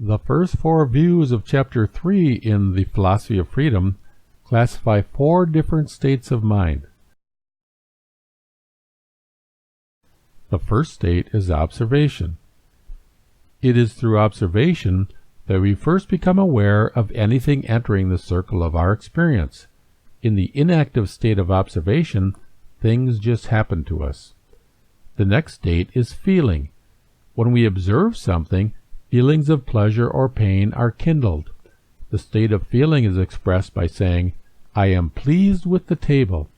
The first four views of Chapter 3 in The Philosophy of Freedom classify four different states of mind. The first state is observation. It is through observation that we first become aware of anything entering the circle of our experience. In the inactive state of observation, things just happen to us. The next state is feeling. When we observe something, feelings of pleasure or pain are kindled. The state of feeling is expressed by saying, "I am pleased with the table."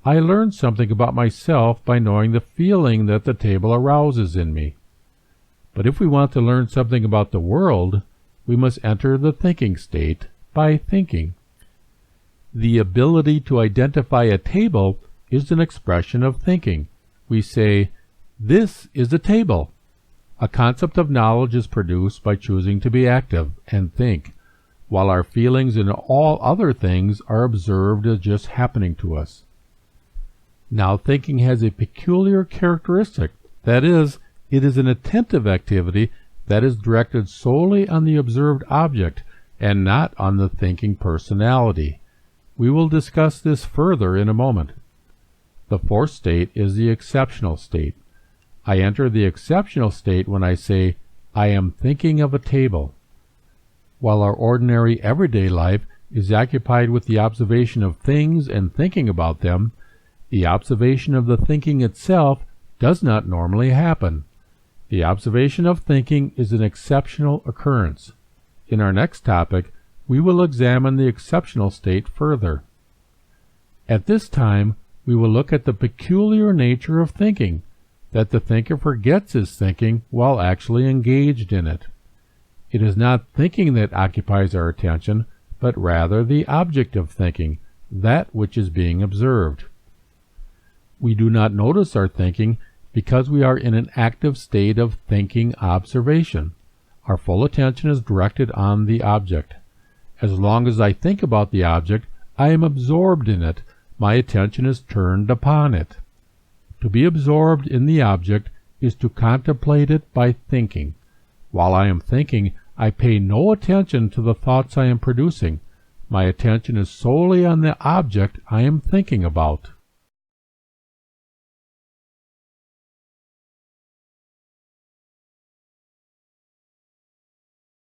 I learned something about myself by knowing the feeling that the table arouses in me. But if we want to learn something about the world, we must enter the thinking state by thinking. The ability to identify a table is an expression of thinking. We say, "This is a table." A concept of knowledge is produced by choosing to be active and think, while our feelings and all other things are observed as just happening to us. Now, thinking has a peculiar characteristic. That is, it is an attentive activity that is directed solely on the observed object and not on the thinking personality. We will discuss this further in a moment. The fourth state is the exceptional state. I enter the exceptional state when I say, "I am thinking of a table." While our ordinary everyday life is occupied with the observation of things and thinking about them, the observation of the thinking itself does not normally happen. The observation of thinking is an exceptional occurrence. In our next topic, we will examine the exceptional state further. At this time, we will look at the peculiar nature of thinking, that the thinker forgets his thinking while actually engaged in it. It is not thinking that occupies our attention, but rather the object of thinking, that which is being observed. We do not notice our thinking because we are in an active state of thinking observation. Our full attention is directed on the object. As long as I think about the object, I am absorbed in it. My attention is turned upon it. To be absorbed in the object is to contemplate it by thinking. While I am thinking, I pay no attention to the thoughts I am producing. My attention is solely on the object I am thinking about.